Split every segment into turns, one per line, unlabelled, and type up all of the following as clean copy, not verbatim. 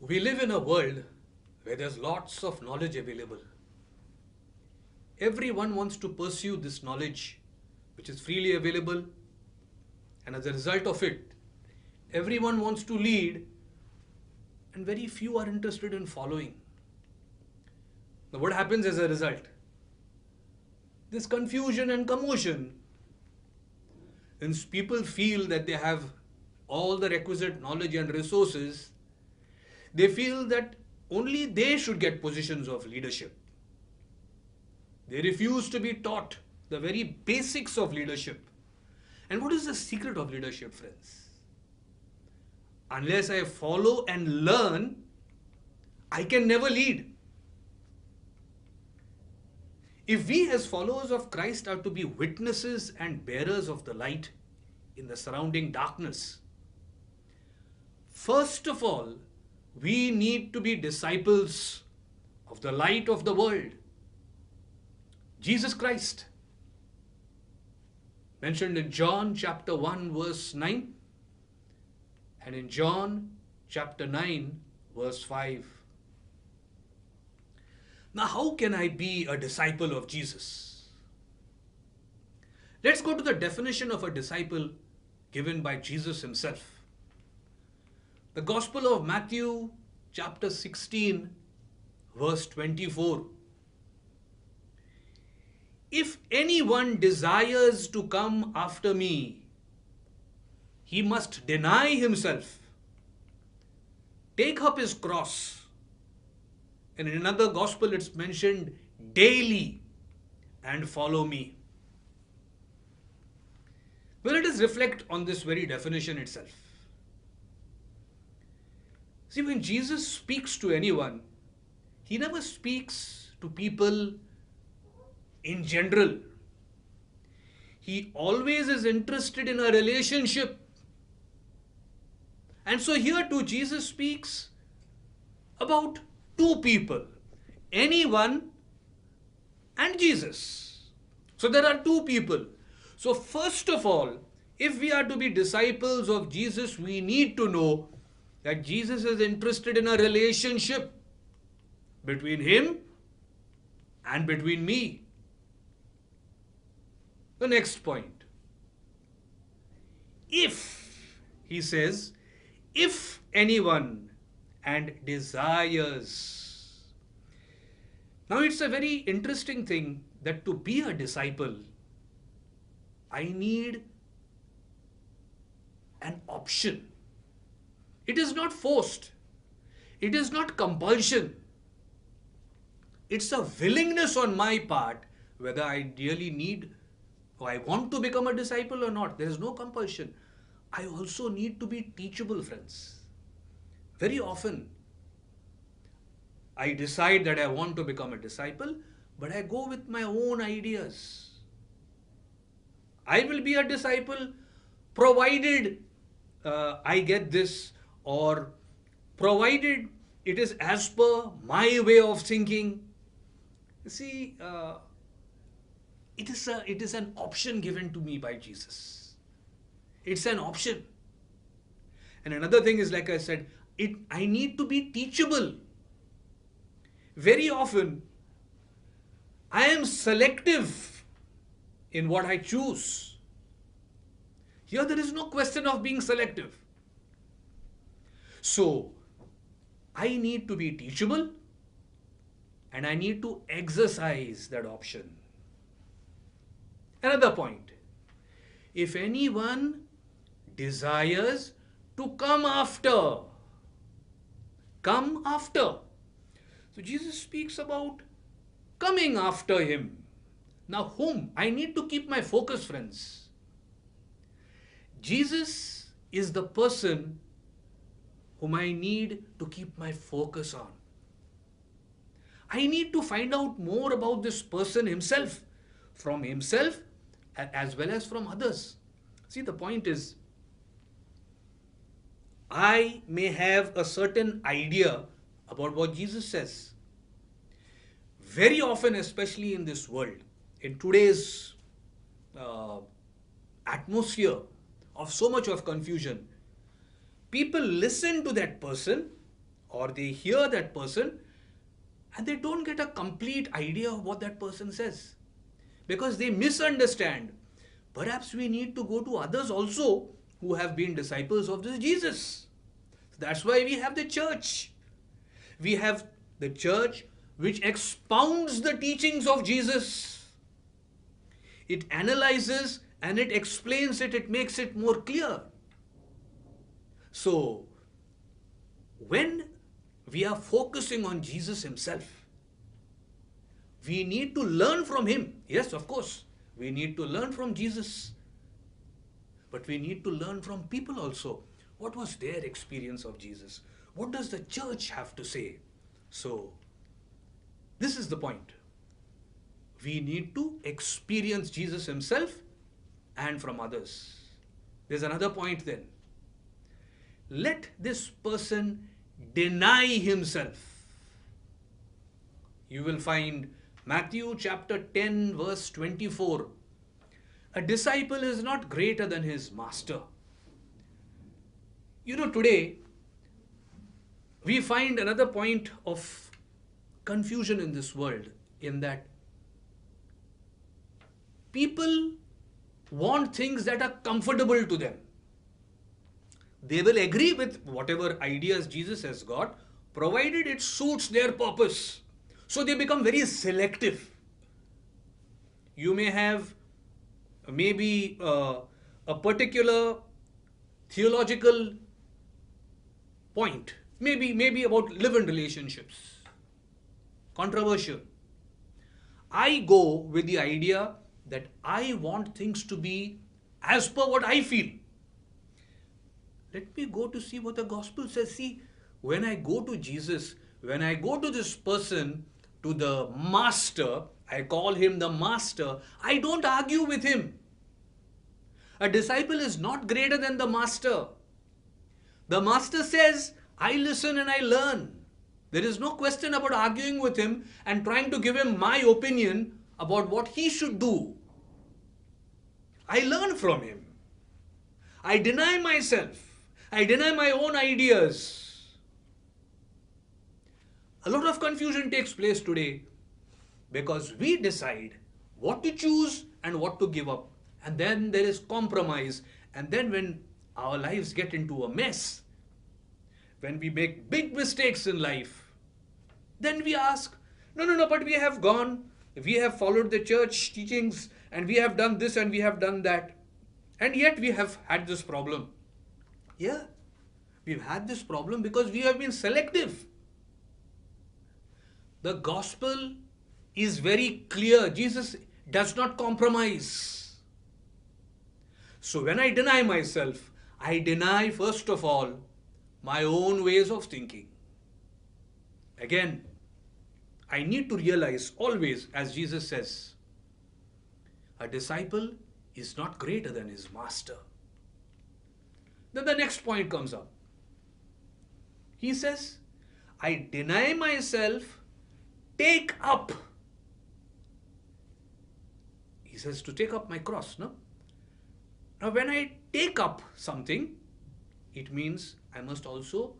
We live in a world where there's lots of knowledge available. Everyone wants to pursue this knowledge which is freely available, and as a result of it, everyone wants to lead, and very few are interested in following. Now, what happens as a result? This confusion and commotion. Since people feel that they have all the requisite knowledge and resources, they feel that only they should get positions of leadership. They refuse to be taught the very basics of leadership. And what is the secret of leadership, friends? Unless I follow and learn, I can never lead. If we as followers of Christ are to be witnesses and bearers of the light in the surrounding darkness, first of all, we need to be disciples of the light of the world, Jesus Christ. Mentioned in John chapter 1 verse 9 and in John chapter 9 verse 5. Now, how can I be a disciple of Jesus? Let's go to the definition of a disciple given by Jesus himself. The Gospel of Matthew chapter 16 verse 24. If anyone desires to come after me, he must deny himself, take up his cross. And in another gospel it's mentioned daily, and follow me. Well, let us reflect on this very definition itself. See, when Jesus speaks to anyone, he never speaks to people in general. He always is interested in a relationship. And so here too Jesus speaks about two people, anyone and Jesus. So there are two people. So first of all, if we are to be disciples of Jesus, we need to know that Jesus is interested in a relationship between him and between me. The next point. If, he says, if anyone and desires. Now it's a very interesting thing that to be a disciple, I need an option. It is not forced. It is not compulsion. It's a willingness on my part whether I really need or I want to become a disciple or not. There is no compulsion. I also need to be teachable, friends. Very often, I decide that I want to become a disciple, but I go with my own ideas. I will be a disciple provided I get this, or provided it is as per my way of thinking. You see, it is an option given to me by Jesus. It's an option. And another thing is, like I said, I need to be teachable. Very often, I am selective in what I choose. Here there is no question of being selective. So, I need to be teachable and I need to exercise that option. Another point. If anyone desires to come after. So Jesus speaks about coming after him. Now whom? I need to keep my focus, friends. Jesus is the person whom I need to keep my focus on. I need to find out more about this person himself, from himself as well as from others. See, the point is, I may have a certain idea about what Jesus says. Very often, especially in this world, in today's atmosphere of so much of confusion, people listen to that person or they hear that person and they don't get a complete idea of what that person says because they misunderstand. Perhaps we need to go to others also who have been disciples of this Jesus. That's why we have the church. We have the church which expounds the teachings of Jesus. It analyzes and it explains it, it makes it more clear. So, when we are focusing on Jesus himself, we need to learn from him. Yes, of course, we need to learn from Jesus. But we need to learn from people also. What was their experience of Jesus? What does the church have to say? So, this is the point. We need to experience Jesus himself and from others. There's another point then. Let this person deny himself. You will find Matthew chapter 10 verse 24. A disciple is not greater than his master. You know, today we find another point of confusion in this world, in that people want things that are comfortable to them. They will agree with whatever ideas Jesus has got, provided it suits their purpose. So they become very selective. You may have maybe a particular theological point, maybe about live-in relationships, controversial. I go with the idea that I want things to be as per what I feel. Let me go to see what the gospel says. See, when I go to Jesus, when I go to this person, to the master, I call him the master, I don't argue with him. A disciple is not greater than the master. The master says, I listen and I learn. There is no question about arguing with him and trying to give him my opinion about what he should do. I learn from him. I deny myself. I deny my own ideas. A lot of confusion takes place today because we decide what to choose and what to give up. And then there is compromise. And then when our lives get into a mess, when we make big mistakes in life, then we ask, no, but we have gone, we have followed the church teachings, and we have done this and we have done that. And yet we have had this problem. Yeah, we've had this problem because we have been selective. The gospel is very clear. Jesus does not compromise. So when I deny myself, I deny first of all my own ways of thinking. Again, I need to realize always, as Jesus says, a disciple is not greater than his master. Then the next point comes up. He says, I deny myself, take up. He says to take up my cross, no? Now when I take up something, it means I must also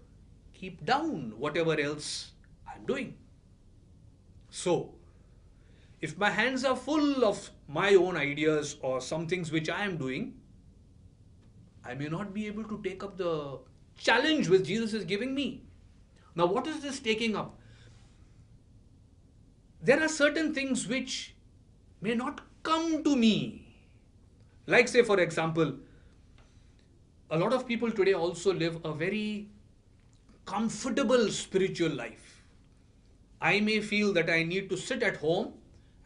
keep down whatever else I'm doing. So, if my hands are full of my own ideas or some things which I am doing, I may not be able to take up the challenge which Jesus is giving me. Now, what is this taking up? There are certain things which may not come to me. Like, say, for example, a lot of people today also live a very comfortable spiritual life. I may feel that I need to sit at home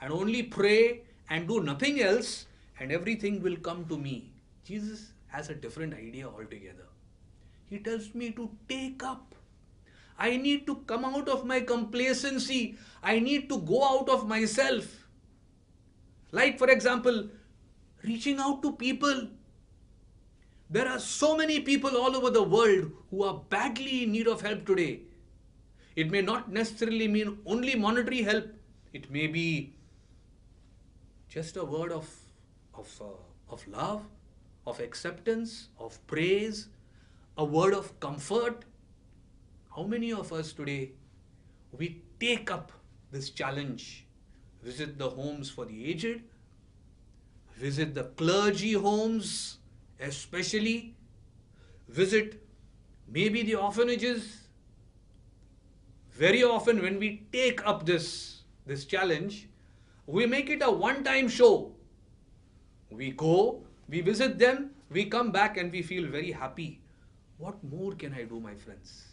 and only pray and do nothing else, and everything will come to me. Jesus has a different idea altogether. He tells me to take up. I need to come out of my complacency. I need to go out of myself. Like, for example, reaching out to people. There are so many people all over the world who are badly in need of help today. It may not necessarily mean only monetary help. It may be just a word of love, of acceptance, of praise, a word of comfort. How many of us today, we take up this challenge, visit the homes for the aged, visit the clergy homes, especially, visit maybe the orphanages. Very often when we take up this challenge, we make it a one-time show. We go, we visit them, we come back and we feel very happy. What more can I do, my friends?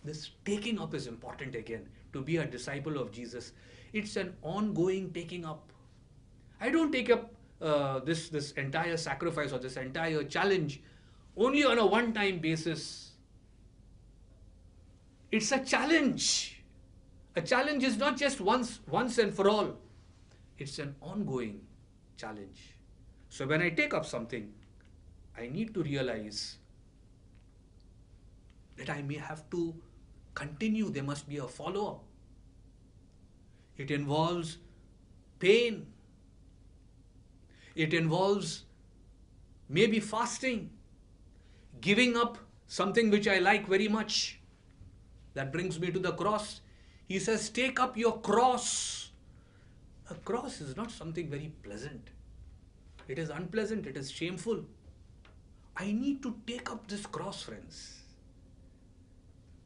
This taking up is important again. To be a disciple of Jesus, it's an ongoing taking up. I don't take up this entire sacrifice or this entire challenge only on a one-time basis. It's a challenge. A challenge is not just once and for all. It's an ongoing challenge. So when I take up something, I need to realize that I may have to continue. There must be a follow-up. It involves pain. It involves maybe fasting, giving up something which I like very much. That brings me to the cross. He says, take up your cross. A cross is not something very pleasant. It is unpleasant. It is shameful. I need to take up this cross, friends.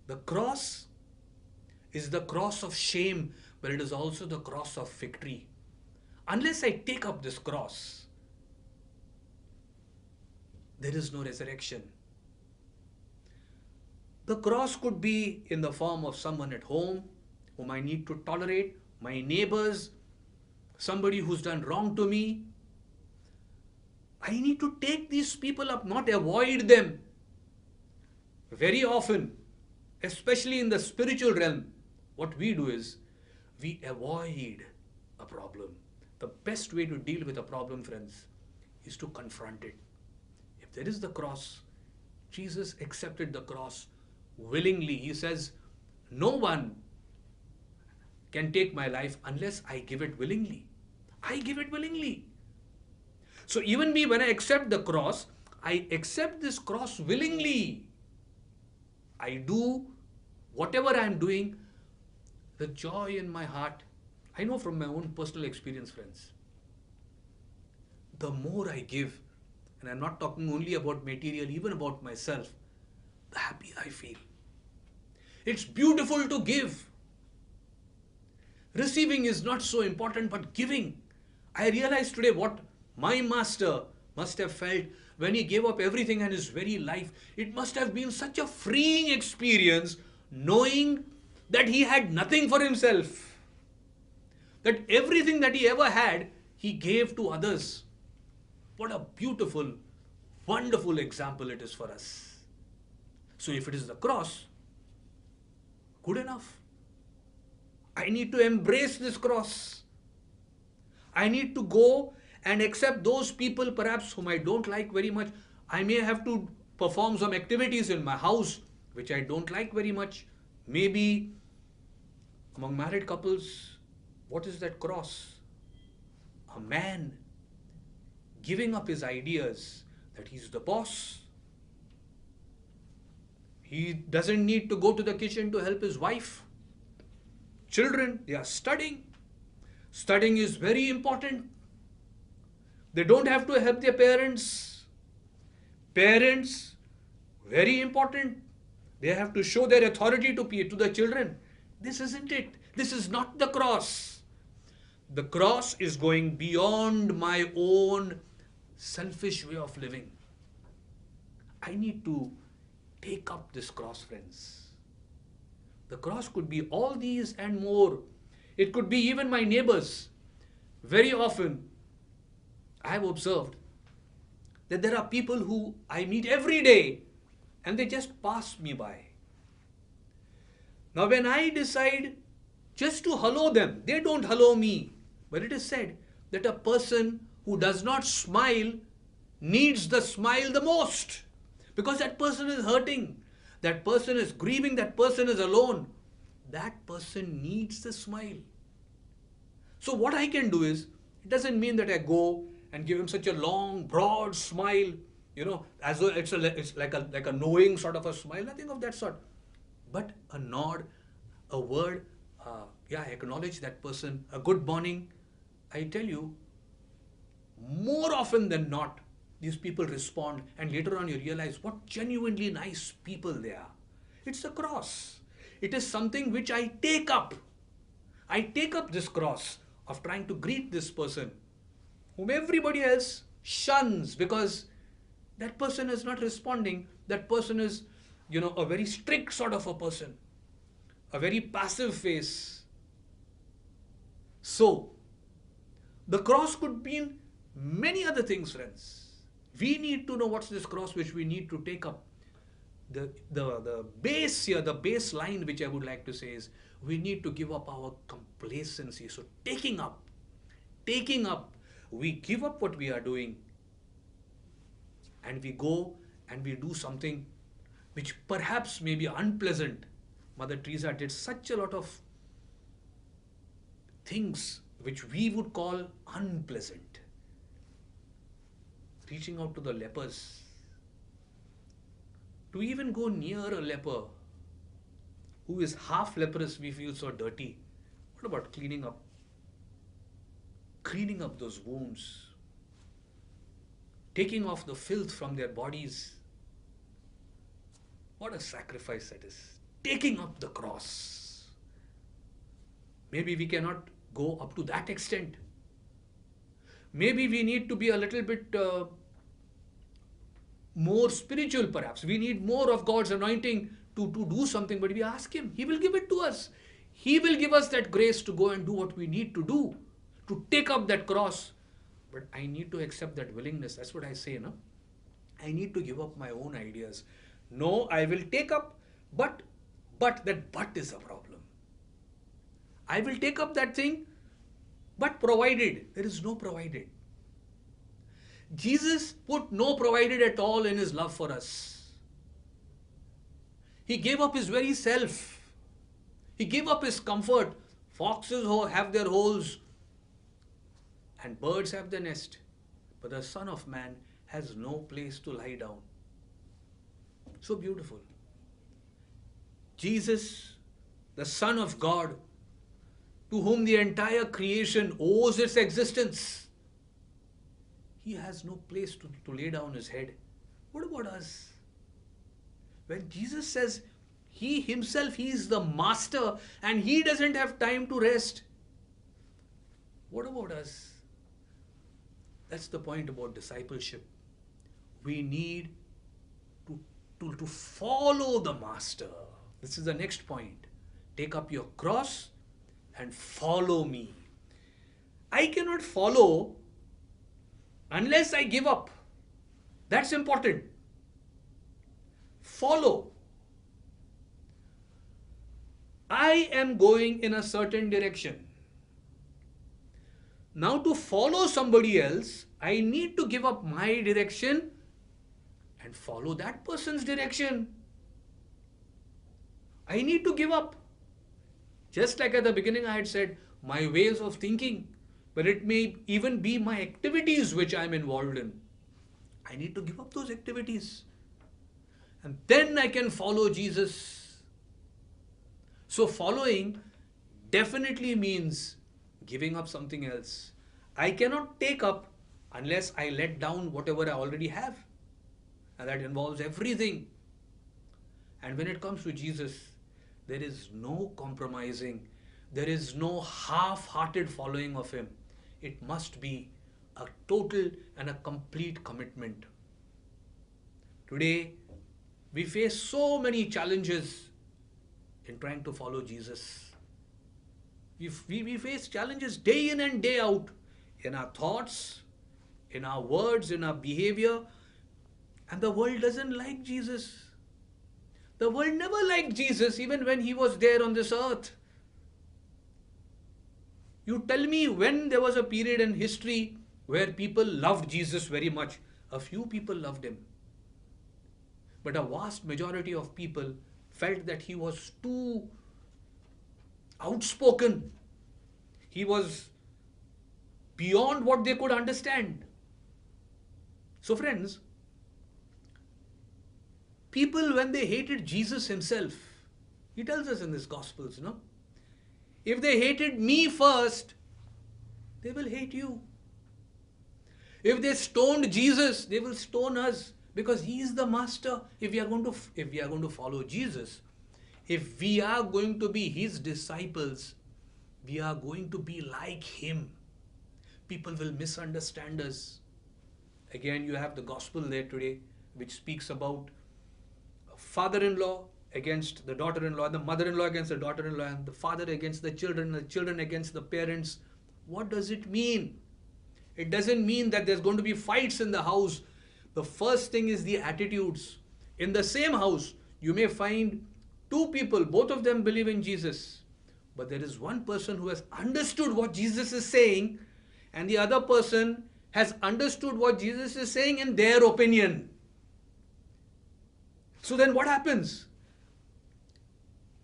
The cross is the cross of shame, but it is also the cross of victory. Unless I take up this cross, there is no resurrection. The cross could be in the form of someone at home whom I need to tolerate, my neighbors, somebody who's done wrong to me. I need to take these people up, not avoid them. Very often, especially in the spiritual realm, what we do is we avoid a problem. The best way to deal with a problem, friends, is to confront it. If there is the cross, Jesus accepted the cross willingly. He says, no one can take my life unless I give it willingly. I give it willingly. So even me, when I accept the cross, I accept this cross willingly. I do whatever I am doing, the joy in my heart. I know from my own personal experience, friends, the more I give, and I'm not talking only about material, even about myself, the happier I feel. It's beautiful to give. Receiving is not so important, but giving. I realize today what my master must have felt when he gave up everything and his very life. It must have been such a freeing experience, knowing that he had nothing for himself. That everything that he ever had, he gave to others. What a beautiful, wonderful example it is for us. So if it is the cross, good enough. I need to embrace this cross. I need to go and accept those people perhaps whom I don't like very much. I may have to perform some activities in my house which I don't like very much. Maybe among married couples, what is that cross? A man giving up his ideas that he's the boss. He doesn't need to go to the kitchen to help his wife. Children, they are studying. Studying is very important. They don't have to help their parents. Parents, very important. They have to show their authority to the children. This isn't it. This is not the cross. The cross is going beyond my own selfish way of living. I need to take up this cross, friends. The cross could be all these and more. It could be even my neighbors. Very often, I have observed that there are people who I meet every day and they just pass me by. Now when I decide just to hello them, they don't hello me. But it is said that a person who does not smile needs the smile the most, because that person is hurting, that person is grieving, that person is alone. That person needs the smile. So what I can do is, it doesn't mean that I go and give him such a long, broad smile, as though it's like a knowing sort of a smile, nothing of that sort. But a nod, a word, yeah, I acknowledge that person, a good morning. I tell you, more often than not, these people respond, and later on you realize what genuinely nice people they are. It's a cross. It is something which I take up. I take up this cross of trying to greet this person whom everybody else shuns because that person is not responding. That person is, a very strict sort of a person, a very passive face. So, the cross could mean many other things, friends. We need to know what's this cross which we need to take up. The base here, the baseline which I would like to say is we need to give up our complacency. So taking up, we give up what we are doing and we go and we do something which perhaps may be unpleasant. Mother Teresa did such a lot of things which we would call unpleasant. Reaching out to the lepers. To even go near a leper who is half leprous, we feel so dirty. What about cleaning up? Cleaning up those wounds. Taking off the filth from their bodies. What a sacrifice that is. Taking up the cross. Maybe we cannot go up to that extent. Maybe we need to be a little bit more spiritual perhaps. We need more of God's anointing to do something, but we ask Him. He will give it to us. He will give us that grace to go and do what we need to do, to take up that cross. But I need to accept that willingness. That's what I say, no? I need to give up my own ideas. No, I will take up, but that but is a problem. I will take up that thing, but provided. There is no provided. Jesus put no provided at all in His love for us. He gave up His very self. He gave up His comfort. Foxes have their holes and birds have their nest. But the Son of Man has no place to lie down. So beautiful. Jesus, the Son of God, to whom the entire creation owes its existence, He has no place to lay down His head. What about us? When Jesus says He Himself, He is the master and He doesn't have time to rest. What about us? That's the point about discipleship. We need to follow the master. This is the next point. Take up your cross and follow me. I cannot follow unless I give up. That's important. Follow. I am going in a certain direction. Now to follow somebody else, I need to give up my direction and follow that person's direction. I need to give up. Just like at the beginning I had said, my ways of thinking, but it may even be my activities which I am involved in. I need to give up those activities. And then I can follow Jesus. So following definitely means giving up something else. I cannot take up unless I let down whatever I already have. And that involves everything. And when it comes to Jesus, there is no compromising. There is no half-hearted following of Him. It must be a total and a complete commitment. Today, we face so many challenges in trying to follow Jesus. We face challenges day in and day out in our thoughts, in our words, in our behavior. And the world doesn't like Jesus. The world never liked Jesus even when He was there on this earth. You tell me when there was a period in history where people loved Jesus very much. A few people loved Him. But a vast majority of people felt that He was too outspoken. He was beyond what they could understand. So friends, people when they hated Jesus Himself, He tells us in this Gospels, no? If they hated me first, they will hate you. If they stoned Jesus, they will stone us because he is the master. If we are going to follow Jesus, if we are going to be his disciples, we are going to be like him. People will misunderstand us. Again, you have the gospel there today, which speaks about a father-in-law against the daughter-in-law, the mother-in-law against the daughter-in-law, and the father against the children against the parents. What does it mean? It doesn't mean that there's going to be fights in the house. The first thing is the attitudes. In the same house, you may find two people, both of them believe in Jesus. But there is one person who has understood what Jesus is saying, and the other person has understood what Jesus is saying in their opinion. So then what happens?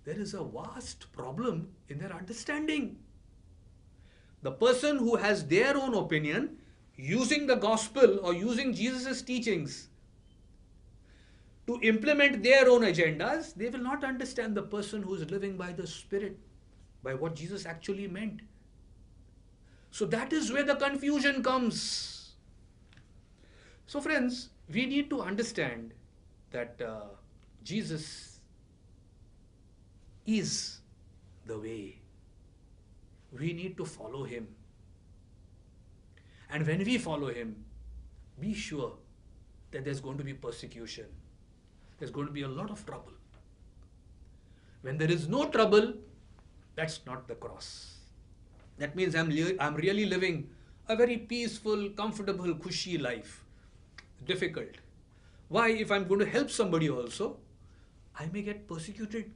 There is a vast problem in their understanding. The person who has their own opinion, using the gospel or using Jesus' teachings to implement their own agendas, they will not understand the person who is living by the Spirit, by what Jesus actually meant. So that is where the confusion comes. So friends, we need to understand that Jesus is the way. We need to follow him. And when we follow him, be sure that there's going to be persecution. There's going to be a lot of trouble. When there is no trouble, that's not the cross. That means I'm really living a very peaceful, comfortable, cushy life. Difficult. Why? If I'm going to help somebody also, I may get persecuted.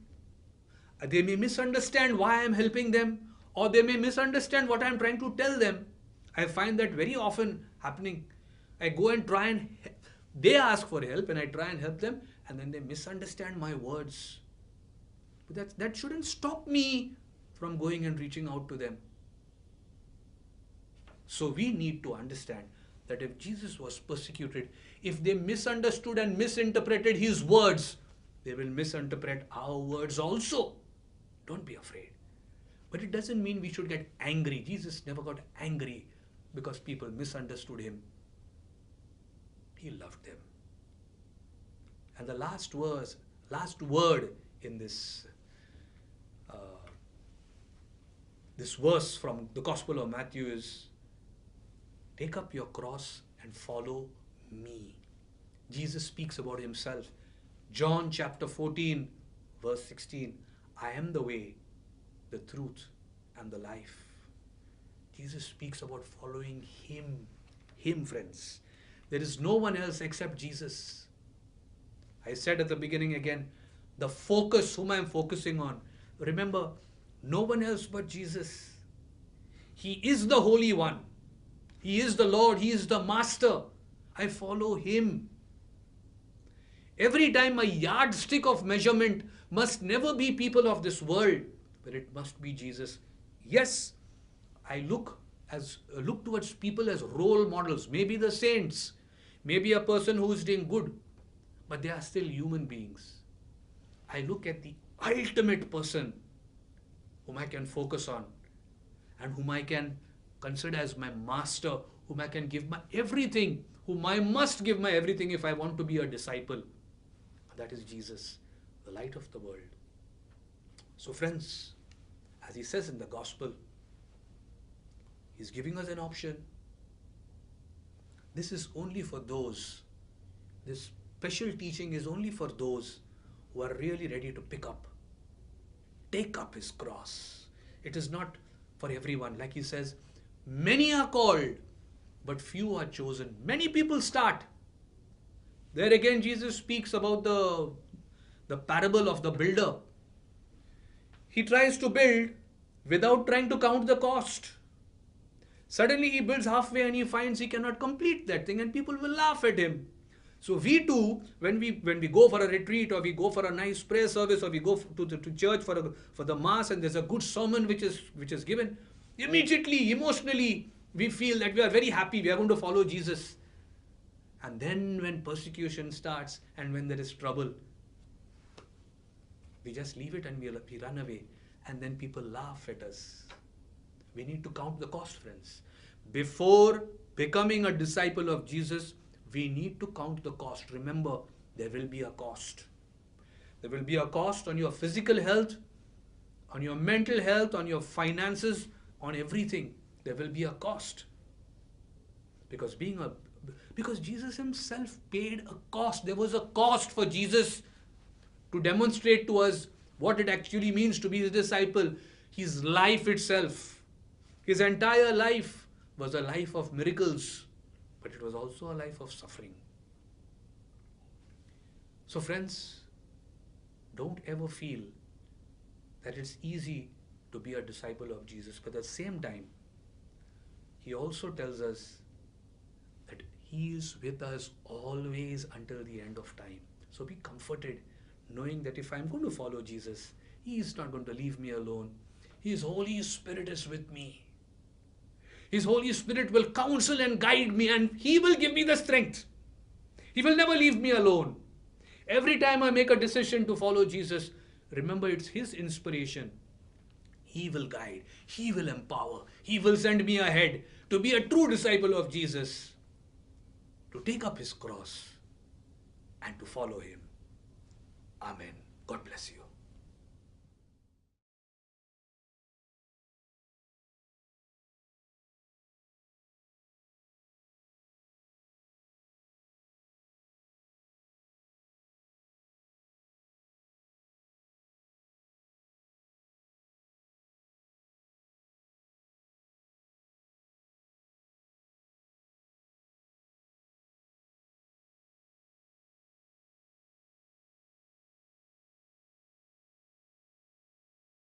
They may misunderstand why I'm helping them, or they may misunderstand what I'm trying to tell them. I find that very often happening. I go and try and they ask for help and I try and help them, and then they misunderstand my words. But that shouldn't stop me from going and reaching out to them. So we need to understand that if Jesus was persecuted, if they misunderstood and misinterpreted his words, they will misinterpret our words also. Don't be afraid. But it doesn't mean we should get angry. Jesus never got angry because people misunderstood him. He loved them. And the last word in this verse from the Gospel of Matthew is, take up your cross and follow me. Jesus speaks about himself. John chapter 14, verse 16. I am the way, the truth, and the life. Jesus speaks about following him. Him, friends. There is no one else except Jesus. I said at the beginning again, the focus, whom I am focusing on. Remember, no one else but Jesus. He is the Holy One. He is the Lord. He is the Master. I follow him. Every time my yardstick of measurement must never be people of this world, but it must be Jesus. Yes, I look towards people as role models, maybe the saints, maybe a person who is doing good, but they are still human beings. I look at the ultimate person whom I can focus on and whom I can consider as my master, whom I can give my everything, whom I must give my everything if I want to be a disciple. That is Jesus, the light of the world. So friends, as he says in the gospel, he's giving us an option. This is only for those, this special teaching is only for those who are really ready to take up his cross. It is not for everyone. Like he says, many are called, but few are chosen. Many people start. There again, Jesus speaks about the parable of the builder. He tries to build without trying to count the cost. Suddenly he builds halfway and he finds he cannot complete that thing, and people will laugh at him. So we too, when we go for a retreat, or we go for a nice prayer service, or we go to church for the mass, and there's a good sermon which is given, immediately, emotionally, we feel that we are very happy, we are going to follow Jesus. And then when persecution starts and when there is trouble, We just leave it and we run away. And then people laugh at us. We need to count the cost, friends. Before becoming a disciple of Jesus, we need to count the cost. Remember, there will be a cost. There will be a cost on your physical health, on your mental health, on your finances, on everything. There will be a cost. Because Jesus himself paid a cost. There was a cost for Jesus to demonstrate to us what it actually means to be his disciple. His life itself, his entire life was a life of miracles, but it was also a life of suffering. So friends, don't ever feel that it's easy to be a disciple of Jesus, but at the same time, he also tells us that he is with us always until the end of time. So be comforted knowing that if I'm going to follow Jesus, he is not going to leave me alone. His Holy Spirit is with me. His Holy Spirit will counsel and guide me, and he will give me the strength. He will never leave me alone. Every time I make a decision to follow Jesus, remember it's his inspiration. He will guide. He will empower. He will send me ahead to be a true disciple of Jesus, to take up his cross and to follow him. Amen. God bless you.